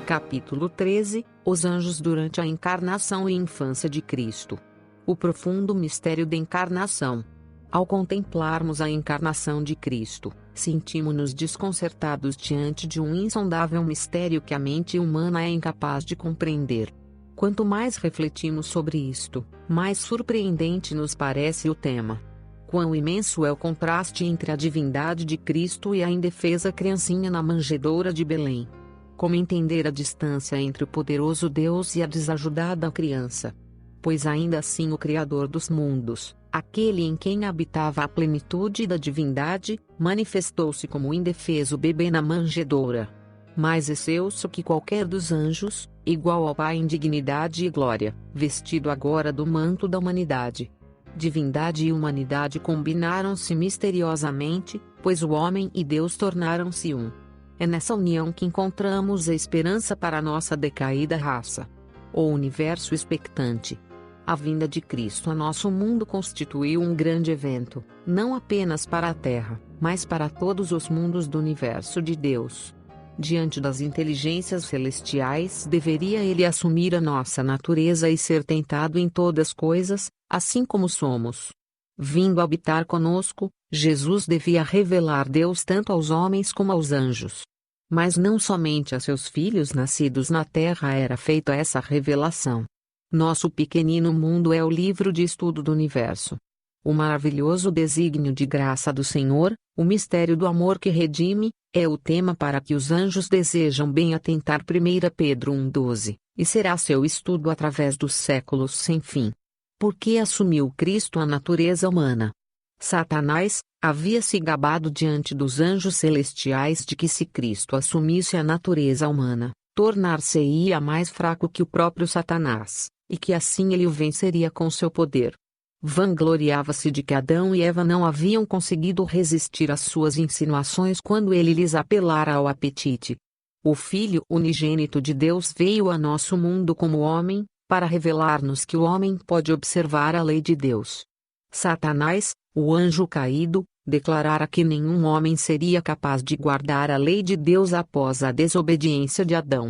Capítulo 13 – Os anjos durante a encarnação e infância de Cristo. O profundo mistério da encarnação. Ao contemplarmos a encarnação de Cristo, sentimos-nos desconcertados diante de um insondável mistério que a mente humana é incapaz de compreender. Quanto mais refletimos sobre isto, mais surpreendente nos parece o tema. Quão imenso é o contraste entre a divindade de Cristo e a indefesa criancinha na manjedoura de Belém. Como entender a distância entre o poderoso Deus e a desajudada criança? Pois ainda assim o Criador dos mundos, aquele em quem habitava a plenitude da divindade, manifestou-se como indefeso bebê na manjedoura. Mais excelso que qualquer dos anjos, igual ao Pai em dignidade e glória, vestido agora do manto da humanidade. Divindade e humanidade combinaram-se misteriosamente, pois o homem e Deus tornaram-se um. É nessa união que encontramos a esperança para a nossa decaída raça. O universo expectante. A vinda de Cristo a nosso mundo constituiu um grande evento, não apenas para a Terra, mas para todos os mundos do universo de Deus. Diante das inteligências celestiais deveria ele assumir a nossa natureza e ser tentado em todas as coisas, assim como somos. Vindo habitar conosco, Jesus devia revelar Deus tanto aos homens como aos anjos. Mas não somente a seus filhos nascidos na terra era feita essa revelação. Nosso pequenino mundo é o livro de estudo do universo. O maravilhoso desígnio de graça do Senhor, o mistério do amor que redime, é o tema para que os anjos desejam bem atentar. 1 Pedro 1,12, e será seu estudo através dos séculos sem fim. Por que assumiu Cristo a natureza humana? Satanás havia se gabado diante dos anjos celestiais de que se Cristo assumisse a natureza humana, tornar-se-ia mais fraco que o próprio Satanás, e que assim ele o venceria com seu poder. Vangloriava-se de que Adão e Eva não haviam conseguido resistir às suas insinuações quando ele lhes apelara ao apetite. O Filho unigênito de Deus veio a nosso mundo como homem, para revelar-nos que o homem pode observar a lei de Deus. Satanás, o anjo caído, declarara que nenhum homem seria capaz de guardar a lei de Deus após a desobediência de Adão.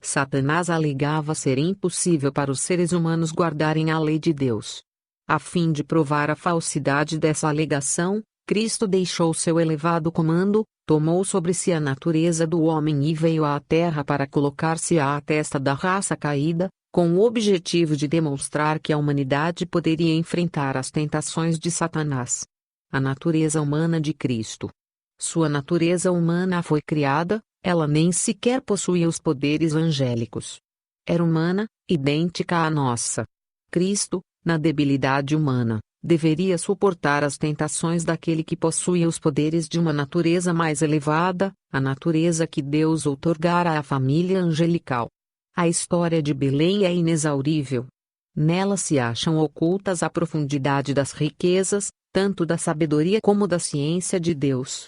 Satanás alegava ser impossível para os seres humanos guardarem a lei de Deus. A fim de provar a falsidade dessa alegação, Cristo deixou seu elevado comando, tomou sobre si a natureza do homem e veio à terra para colocar-se à testa da raça caída, com o objetivo de demonstrar que a humanidade poderia enfrentar as tentações de Satanás. A natureza humana de Cristo. Sua natureza humana foi criada, ela nem sequer possuía os poderes angélicos. Era humana, idêntica à nossa. Cristo, na debilidade humana, deveria suportar as tentações daquele que possuía os poderes de uma natureza mais elevada, a natureza que Deus outorgara à família angelical. A história de Belém é inexaurível. Nela se acham ocultas a profundidade das riquezas, tanto da sabedoria como da ciência de Deus.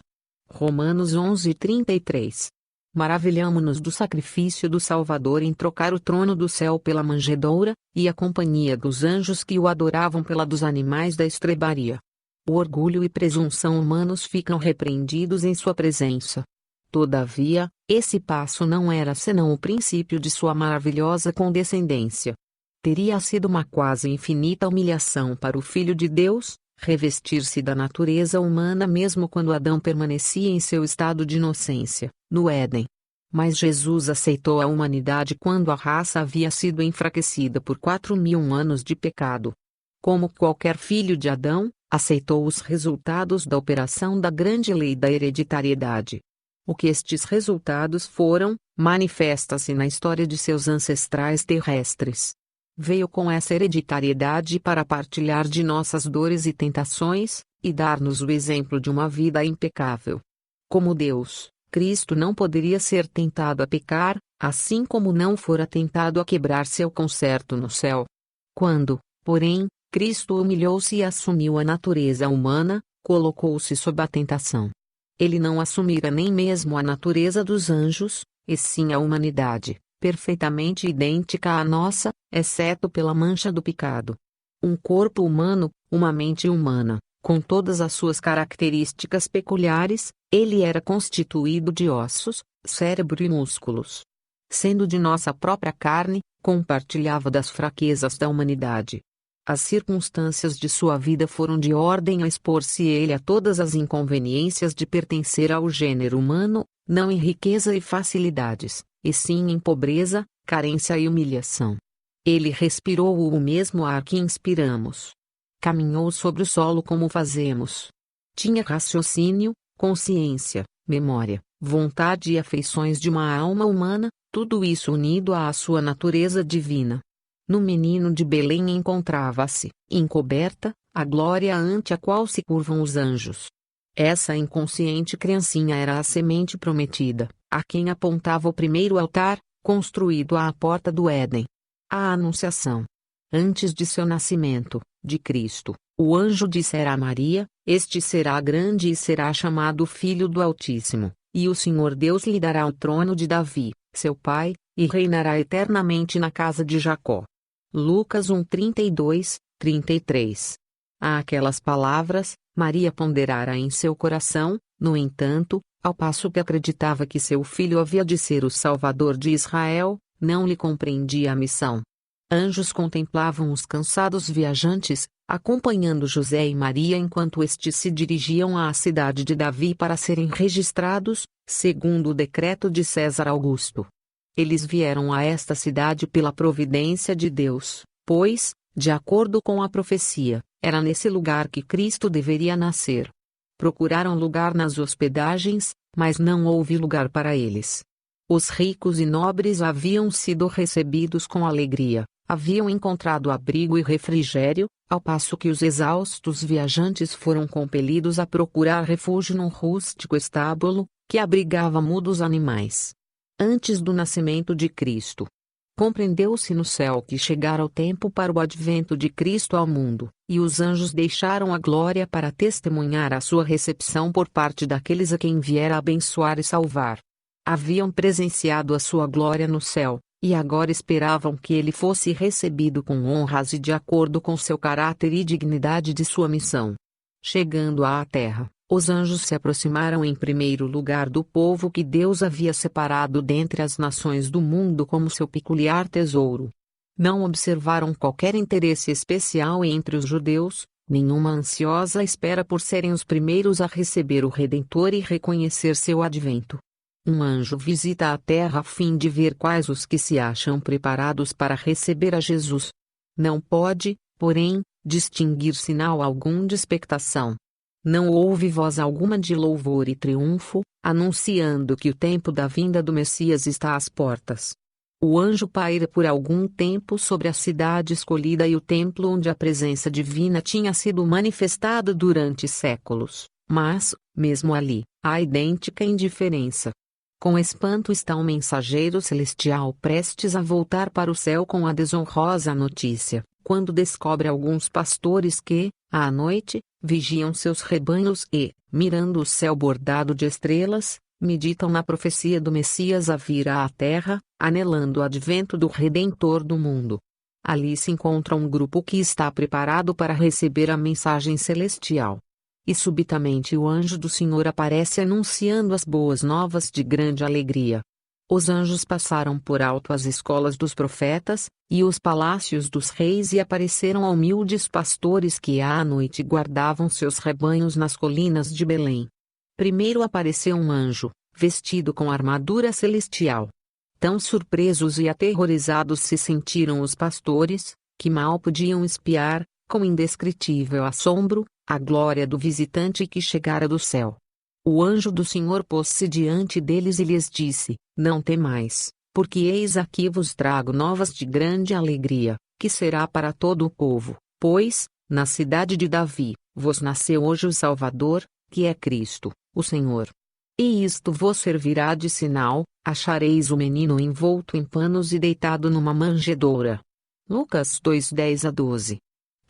Romanos 11:33. Maravilhamo-nos do sacrifício do Salvador em trocar o trono do céu pela manjedoura, e a companhia dos anjos que o adoravam pela dos animais da estrebaria. O orgulho e presunção humanos ficam repreendidos em sua presença. Todavia, esse passo não era senão o princípio de sua maravilhosa condescendência. Teria sido uma quase infinita humilhação para o Filho de Deus, revestir-se da natureza humana mesmo quando Adão permanecia em seu estado de inocência, no Éden. Mas Jesus aceitou a humanidade quando a raça havia sido enfraquecida por 4.000 anos de pecado. Como qualquer filho de Adão, aceitou os resultados da operação da grande lei da hereditariedade. O que estes resultados foram, manifesta-se na história de seus ancestrais terrestres. Veio com essa hereditariedade para partilhar de nossas dores e tentações, e dar-nos o exemplo de uma vida impecável. Como Deus, Cristo não poderia ser tentado a pecar, assim como não fora tentado a quebrar seu concerto no céu. Quando, porém, Cristo humilhou-se e assumiu a natureza humana, colocou-se sob a tentação. Ele não assumira nem mesmo a natureza dos anjos, e sim a humanidade, perfeitamente idêntica à nossa, exceto pela mancha do pecado. Um corpo humano, uma mente humana, com todas as suas características peculiares, ele era constituído de ossos, cérebro e músculos. sendo de nossa própria carne, compartilhava das fraquezas da humanidade. As circunstâncias de sua vida foram de ordem a expor-se ele a todas as inconveniências de pertencer ao gênero humano, não em riqueza e facilidades, e sim em pobreza, carência e humilhação. Ele respirou o mesmo ar que inspiramos. Caminhou sobre o solo como fazemos. Tinha raciocínio, consciência, memória, vontade e afeições de uma alma humana, tudo isso unido à sua natureza divina. No menino de Belém encontrava-se, encoberta, a glória ante a qual se curvam os anjos. Essa inconsciente criancinha era a semente prometida, a quem apontava o primeiro altar, construído à porta do Éden. A Anunciação. Antes de seu nascimento, de Cristo, o anjo dissera a Maria: Este será grande e será chamado Filho do Altíssimo, e o Senhor Deus lhe dará o trono de Davi, seu pai, e reinará eternamente na casa de Jacó. Lucas 1:32, 33. Àquelas palavras, Maria ponderara em seu coração, no entanto, ao passo que acreditava que seu filho havia de ser o Salvador de Israel, não lhe compreendia a missão. Anjos contemplavam os cansados viajantes, acompanhando José e Maria enquanto estes se dirigiam à cidade de Davi para serem registrados, segundo o decreto de César Augusto. Eles vieram a esta cidade pela providência de Deus, pois, de acordo com a profecia, era nesse lugar que Cristo deveria nascer. Procuraram lugar nas hospedagens, mas não houve lugar para eles. Os ricos e nobres haviam sido recebidos com alegria, haviam encontrado abrigo e refrigério, ao passo que os exaustos viajantes foram compelidos a procurar refúgio num rústico estábulo, que abrigava mudos animais. Antes do nascimento de Cristo, compreendeu-se no céu que chegara o tempo para o advento de Cristo ao mundo, e os anjos deixaram a glória para testemunhar a sua recepção por parte daqueles a quem viera abençoar e salvar. Haviam presenciado a sua glória no céu, e agora esperavam que ele fosse recebido com honras e de acordo com seu caráter e dignidade de sua missão. Chegando à terra, os anjos se aproximaram em primeiro lugar do povo que Deus havia separado dentre as nações do mundo como seu peculiar tesouro. Não observaram qualquer interesse especial entre os judeus, nenhuma ansiosa espera por serem os primeiros a receber o Redentor e reconhecer seu advento. Um anjo visita a terra a fim de ver quais os que se acham preparados para receber a Jesus. Não pode, porém, distinguir sinal algum de expectação. Não houve voz alguma de louvor e triunfo, anunciando que o tempo da vinda do Messias está às portas. O anjo paira por algum tempo sobre a cidade escolhida e o templo onde a presença divina tinha sido manifestada durante séculos, mas, mesmo ali, há idêntica indiferença. Com espanto está um mensageiro celestial prestes a voltar para o céu com a desonrosa notícia, quando descobre alguns pastores que, à noite, vigiam seus rebanhos e, mirando o céu bordado de estrelas, meditam na profecia do Messias a vir à terra, anelando o advento do Redentor do mundo. Ali se encontra um grupo que está preparado para receber a mensagem celestial. E subitamente o anjo do Senhor aparece anunciando as boas novas de grande alegria. Os anjos passaram por alto as escolas dos profetas, e os palácios dos reis e apareceram a humildes pastores que à noite guardavam seus rebanhos nas colinas de Belém. Primeiro apareceu um anjo, vestido com armadura celestial. Tão surpresos e aterrorizados se sentiram os pastores, que mal podiam espiar, com indescritível assombro, a glória do visitante que chegara do céu. O anjo do Senhor pôs-se diante deles e lhes disse: Não temais, porque eis aqui vos trago novas de grande alegria, que será para todo o povo, pois, na cidade de Davi, vos nasceu hoje o Salvador, que é Cristo, o Senhor. E isto vos servirá de sinal: achareis o menino envolto em panos e deitado numa manjedoura. Lucas 2:10-12.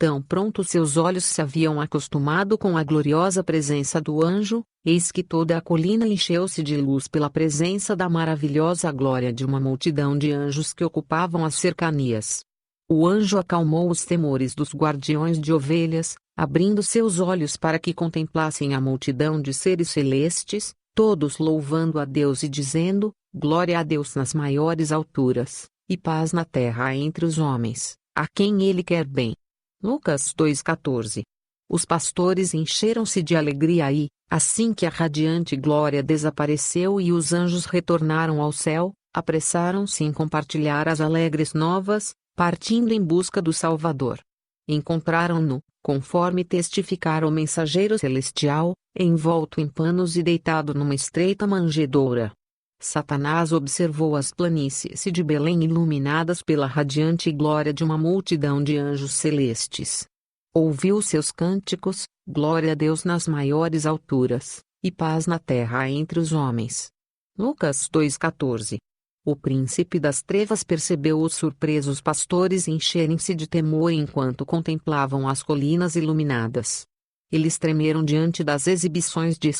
Tão pronto seus olhos se haviam acostumado com a gloriosa presença do anjo, eis que toda a colina encheu-se de luz pela presença da maravilhosa glória de uma multidão de anjos que ocupavam as cercanias. O anjo acalmou os temores dos guardiões de ovelhas, abrindo seus olhos para que contemplassem a multidão de seres celestes, todos louvando a Deus e dizendo: glória a Deus nas maiores alturas, e paz na terra entre os homens, a quem Ele quer bem. Lucas 2,14. Os pastores encheram-se de alegria e, assim que a radiante glória desapareceu e os anjos retornaram ao céu, apressaram-se em compartilhar as alegres novas, partindo em busca do Salvador. Encontraram-no, conforme testificara o mensageiro celestial, envolto em panos e deitado numa estreita manjedoura. Satanás observou as planícies de Belém iluminadas pela radiante glória de uma multidão de anjos celestes. Ouviu seus cânticos, glória a Deus nas maiores alturas, e paz na terra entre os homens. Lucas 2,14. O príncipe das trevas percebeu os surpresos pastores encherem-se de temor enquanto contemplavam as colinas iluminadas. Eles tremeram diante das exibições de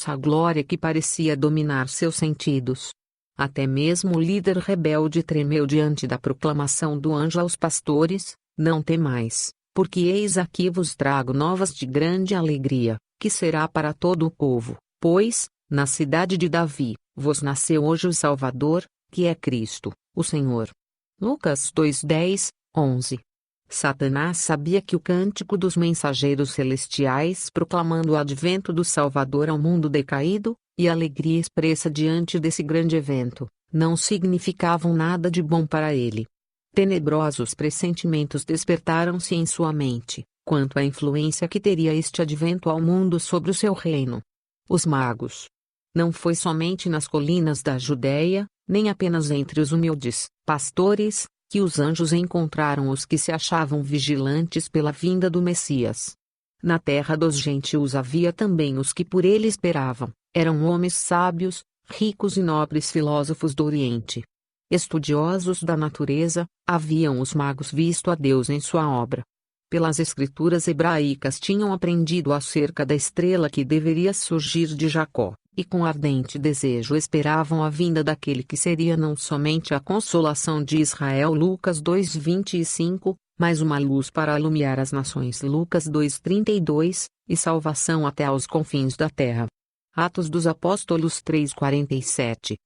a glória que parecia dominar seus sentidos. Até mesmo o líder rebelde tremeu diante da proclamação do anjo aos pastores: não temais, porque eis aqui vos trago novas de grande alegria, que será para todo o povo, pois, na cidade de Davi, vos nasceu hoje o Salvador, que é Cristo, o Senhor. Lucas 2:10, 11. Satanás sabia que o cântico dos mensageiros celestiais proclamando o advento do Salvador ao mundo decaído, e a alegria expressa diante desse grande evento, não significavam nada de bom para ele. Tenebrosos pressentimentos despertaram-se em sua mente, quanto à influência que teria este advento ao mundo sobre o seu reino. Os magos. Não foi somente nas colinas da Judéia, nem apenas entre os humildes pastores, que os anjos encontraram os que se achavam vigilantes pela vinda do Messias. Na terra dos gentios havia também os que por ele esperavam, eram homens sábios, ricos e nobres filósofos do Oriente. Estudiosos da natureza, haviam os magos visto a Deus em sua obra. Pelas escrituras hebraicas tinham aprendido acerca da estrela que deveria surgir de Jacó, e com ardente desejo esperavam a vinda daquele que seria não somente a consolação de Israel Lucas 2:25, mas uma luz para iluminar as nações Lucas 2:32, e salvação até aos confins da terra. Atos dos Apóstolos 3:47.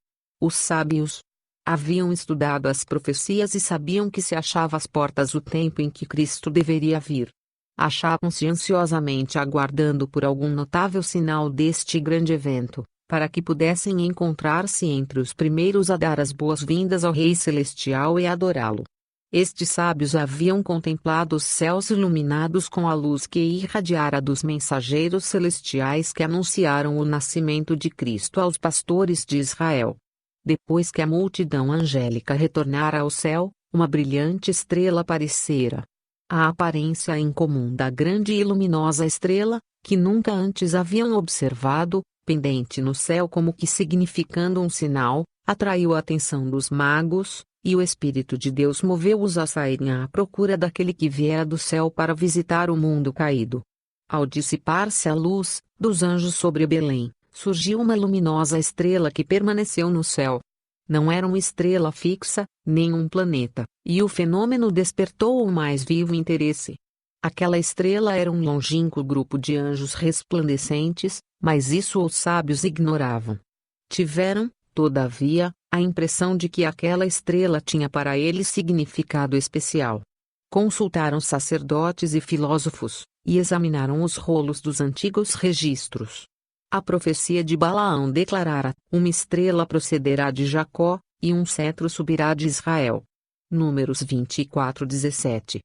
Os sábios haviam estudado as profecias e sabiam que se achava às portas o tempo em que Cristo deveria vir. Achavam-se ansiosamente aguardando por algum notável sinal deste grande evento, para que pudessem encontrar-se entre os primeiros a dar as boas-vindas ao Rei Celestial e adorá-lo. Estes sábios haviam contemplado os céus iluminados com a luz que irradiara dos mensageiros celestiais que anunciaram o nascimento de Cristo aos pastores de Israel. Depois que a multidão angélica retornara ao céu, uma brilhante estrela aparecera. A aparência incomum da grande e luminosa estrela, que nunca antes haviam observado, pendente no céu como que significando um sinal, atraiu a atenção dos magos, e o Espírito de Deus moveu-os a saírem à procura daquele que viera do céu para visitar o mundo caído. Ao dissipar-se a luz dos anjos sobre Belém, surgiu uma luminosa estrela que permaneceu no céu. Não era uma estrela fixa, nem um planeta, e o fenômeno despertou o mais vivo interesse. Aquela estrela era um longínquo grupo de anjos resplandecentes, mas isso os sábios ignoravam. Tiveram, todavia, a impressão de que aquela estrela tinha para eles significado especial. Consultaram sacerdotes e filósofos, e examinaram os rolos dos antigos registros. A profecia de Balaão declarara: uma estrela procederá de Jacó, e um cetro subirá de Israel. Números 24:17.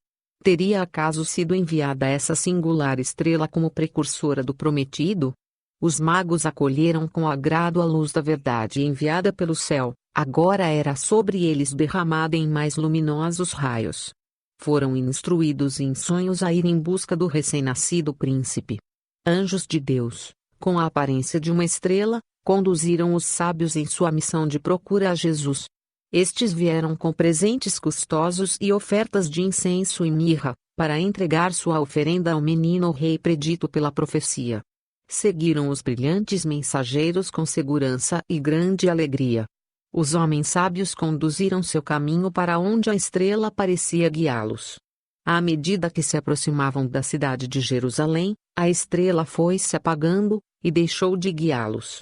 Teria acaso sido enviada essa singular estrela como precursora do prometido? Os magos acolheram com agrado a luz da verdade enviada pelo céu, agora era sobre eles derramada em mais luminosos raios. Foram instruídos em sonhos a ir em busca do recém-nascido príncipe. Anjos de Deus, com a aparência de uma estrela, conduziram os sábios em sua missão de procura a Jesus. Estes vieram com presentes custosos e ofertas de incenso e mirra, para entregar sua oferenda ao menino rei predito pela profecia. Seguiram os brilhantes mensageiros com segurança e grande alegria. Os homens sábios conduziram seu caminho para onde a estrela parecia guiá-los. À medida que se aproximavam da cidade de Jerusalém, a estrela foi se apagando, e deixou de guiá-los.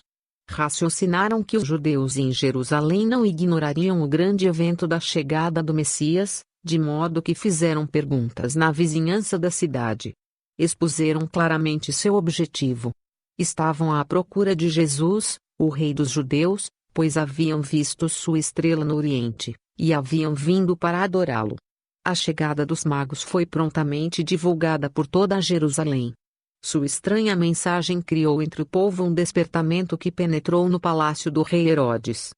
Raciocinaram que os judeus em Jerusalém não ignorariam o grande evento da chegada do Messias, de modo que fizeram perguntas na vizinhança da cidade. Expuseram claramente seu objetivo. Estavam à procura de Jesus, o Rei dos Judeus, pois haviam visto sua estrela no Oriente, e haviam vindo para adorá-lo. A chegada dos magos foi prontamente divulgada por toda Jerusalém. Sua estranha mensagem criou entre o povo um despertamento que penetrou no palácio do rei Herodes.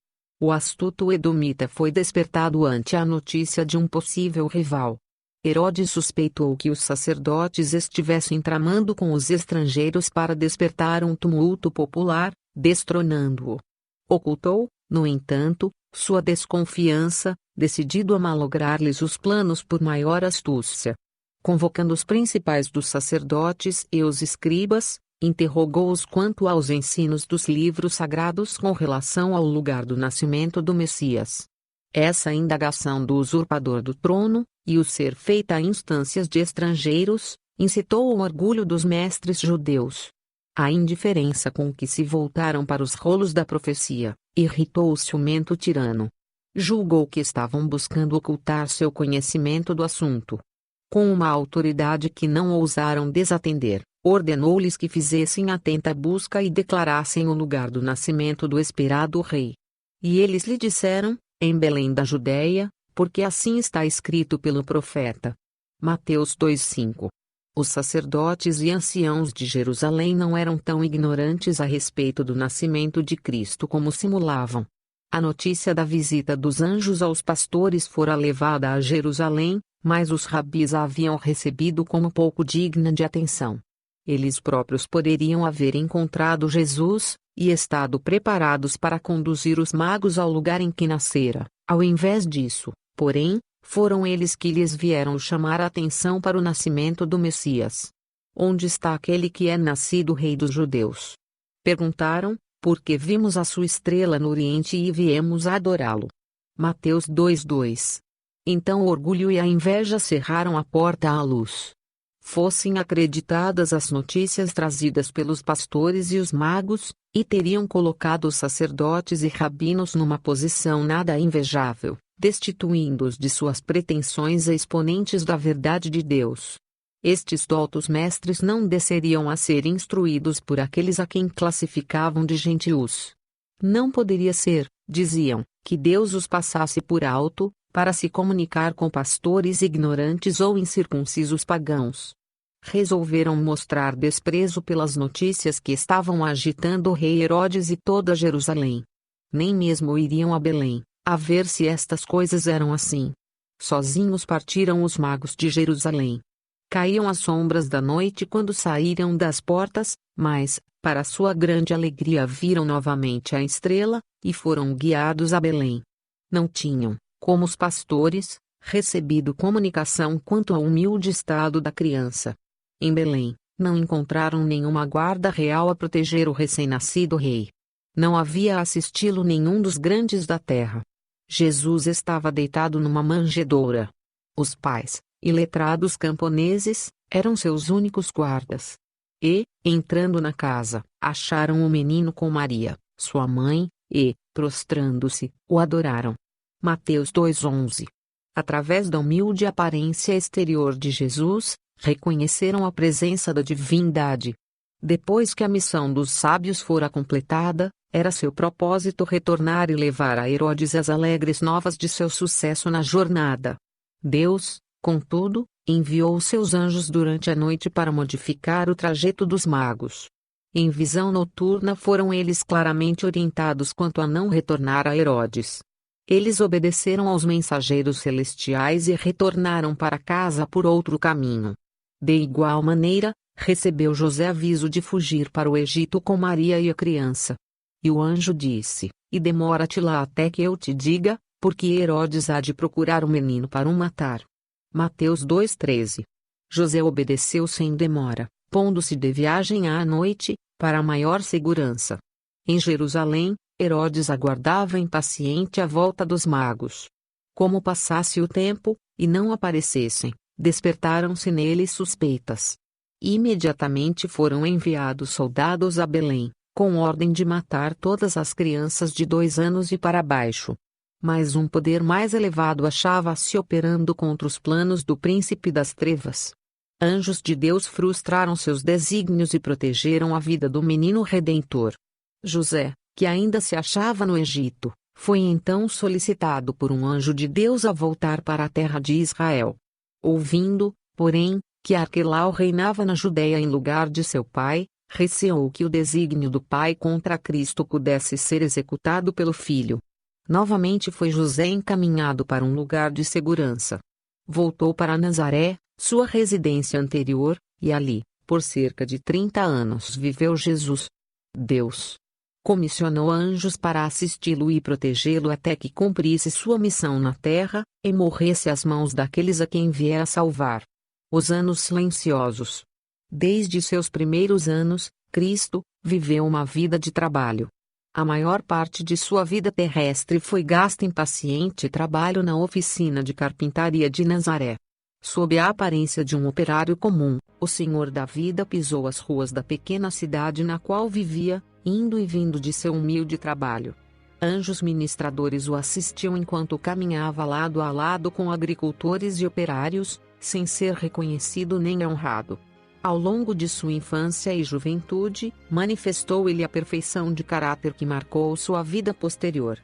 O astuto edomita foi despertado ante a notícia de um possível rival. Herodes suspeitou que os sacerdotes estivessem tramando com os estrangeiros para despertar um tumulto popular, destronando-o. Ocultou, no entanto, sua desconfiança, decidido a malograr-lhes os planos por maior astúcia. Convocando os principais dos sacerdotes e os escribas, interrogou-os quanto aos ensinos dos livros sagrados com relação ao lugar do nascimento do Messias. Essa indagação do usurpador do trono, e o ser feita a instâncias de estrangeiros, incitou o orgulho dos mestres judeus. A indiferença com que se voltaram para os rolos da profecia, irritou o ciumento tirano. Julgou que estavam buscando ocultar seu conhecimento do assunto. Com uma autoridade que não ousaram desatender, ordenou-lhes que fizessem atenta busca e declarassem o lugar do nascimento do esperado rei. E eles lhe disseram, em Belém da Judéia, porque assim está escrito pelo profeta. Mateus 2:5. Os sacerdotes e anciãos de Jerusalém não eram tão ignorantes a respeito do nascimento de Cristo como simulavam. A notícia da visita dos anjos aos pastores fora levada a Jerusalém, mas os rabis a haviam recebido como pouco digna de atenção. Eles próprios poderiam haver encontrado Jesus, e estado preparados para conduzir os magos ao lugar em que nascera. Ao invés disso, porém, foram eles que lhes vieram chamar a atenção para o nascimento do Messias. Onde está aquele que é nascido Rei dos Judeus? Perguntaram, porque vimos a sua estrela no Oriente e viemos adorá-lo. Mateus 2:2. Então o orgulho e a inveja cerraram a porta à luz. Fossem acreditadas as notícias trazidas pelos pastores e os magos, e teriam colocado os sacerdotes e rabinos numa posição nada invejável, destituindo-os de suas pretensões a exponentes da verdade de Deus. Estes doutos mestres não desceriam a ser instruídos por aqueles a quem classificavam de gentios. Não poderia ser, diziam, que Deus os passasse por alto, para se comunicar com pastores ignorantes ou incircuncisos pagãos. Resolveram mostrar desprezo pelas notícias que estavam agitando o rei Herodes e toda Jerusalém. Nem mesmo iriam a Belém, a ver se estas coisas eram assim. Sozinhos partiram os magos de Jerusalém. Caíam as sombras da noite quando saíram das portas, mas, para sua grande alegria, viram novamente a estrela, e foram guiados a Belém. Não tinham, como os pastores, recebido comunicação quanto ao humilde estado da criança. Em Belém, não encontraram nenhuma guarda real a proteger o recém-nascido rei. Não havia a assisti-lo nenhum dos grandes da terra. Jesus estava deitado numa manjedoura. Os pais, iletrados camponeses, eram seus únicos guardas. E, entrando na casa, acharam o menino com Maria, sua mãe, e, prostrando-se, o adoraram. Mateus 2:11. Através da humilde aparência exterior de Jesus, reconheceram a presença da divindade. Depois que a missão dos sábios fora completada, era seu propósito retornar e levar a Herodes as alegres novas de seu sucesso na jornada. Deus, contudo, enviou seus anjos durante a noite para modificar o trajeto dos magos. Em visão noturna foram eles claramente orientados quanto a não retornar a Herodes. Eles obedeceram aos mensageiros celestiais e retornaram para casa por outro caminho. De igual maneira, recebeu José aviso de fugir para o Egito com Maria e a criança. E o anjo disse: "E demora-te lá até que eu te diga, porque Herodes há de procurar o menino para o matar." Mateus 2:13. José obedeceu sem demora, pondo-se de viagem à noite, para maior segurança. Em Jerusalém, Herodes aguardava impaciente a volta dos magos. Como passasse o tempo, e não aparecessem, despertaram-se nele suspeitas. Imediatamente foram enviados soldados a Belém, com ordem de matar todas as crianças de 2 anos e para baixo. Mas um poder mais elevado achava-se operando contra os planos do príncipe das trevas. Anjos de Deus frustraram seus desígnios e protegeram a vida do menino redentor. José, que ainda se achava no Egito, foi então solicitado por um anjo de Deus a voltar para a terra de Israel. Ouvindo, porém, que Arquelau reinava na Judéia em lugar de seu pai, receou que o desígnio do pai contra Cristo pudesse ser executado pelo filho. Novamente foi José encaminhado para um lugar de segurança. Voltou para Nazaré, sua residência anterior, e ali, por cerca de 30 anos viveu Jesus. Deus comissionou anjos para assisti-lo e protegê-lo até que cumprisse sua missão na terra, e morresse às mãos daqueles a quem viera salvar. Os anos silenciosos. Desde seus primeiros anos, Cristo viveu uma vida de trabalho. A maior parte de sua vida terrestre foi gasta em paciente trabalho na oficina de carpintaria de Nazaré. Sob a aparência de um operário comum, o Senhor da vida pisou as ruas da pequena cidade na qual vivia, indo e vindo de seu humilde trabalho. Anjos ministradores o assistiam enquanto caminhava lado a lado com agricultores e operários, sem ser reconhecido nem honrado. Ao longo de sua infância e juventude, manifestou ele a perfeição de caráter que marcou sua vida posterior.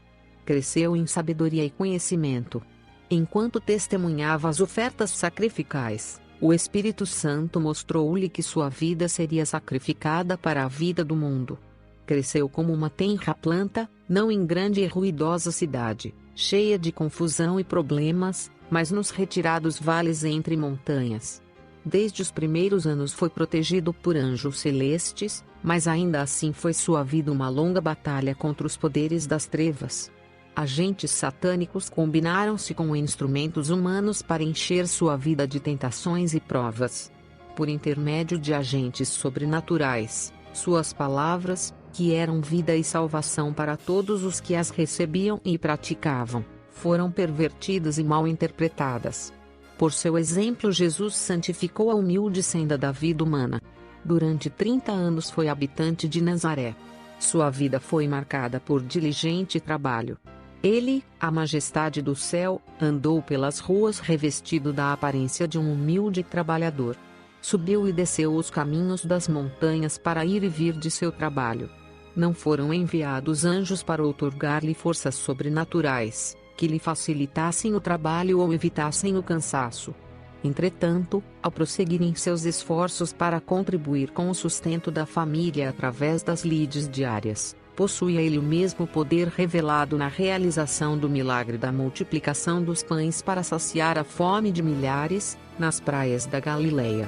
Cresceu em sabedoria e conhecimento. Enquanto testemunhava as ofertas sacrificais, o Espírito Santo mostrou-lhe que sua vida seria sacrificada para a vida do mundo. Cresceu como uma tenra planta, não em grande e ruidosa cidade, cheia de confusão e problemas, mas nos retirados vales entre montanhas. Desde os primeiros anos foi protegido por anjos celestes, mas ainda assim foi sua vida uma longa batalha contra os poderes das trevas. Agentes satânicos combinaram-se com instrumentos humanos para encher sua vida de tentações e provas. Por intermédio de agentes sobrenaturais, suas palavras, que eram vida e salvação para todos os que as recebiam e praticavam, foram pervertidas e mal interpretadas. Por seu exemplo, Jesus santificou a humilde senda da vida humana. Durante 30 anos foi habitante de Nazaré. Sua vida foi marcada por diligente trabalho. Ele, a majestade do céu, andou pelas ruas revestido da aparência de um humilde trabalhador. Subiu e desceu os caminhos das montanhas para ir e vir de seu trabalho. Não foram enviados anjos para outorgar-lhe forças sobrenaturais, que lhe facilitassem o trabalho ou evitassem o cansaço. Entretanto, ao prosseguirem seus esforços para contribuir com o sustento da família através das lides diárias, possuía ele o mesmo poder revelado na realização do milagre da multiplicação dos pães para saciar a fome de milhares, nas praias da Galileia.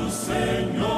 Senhor.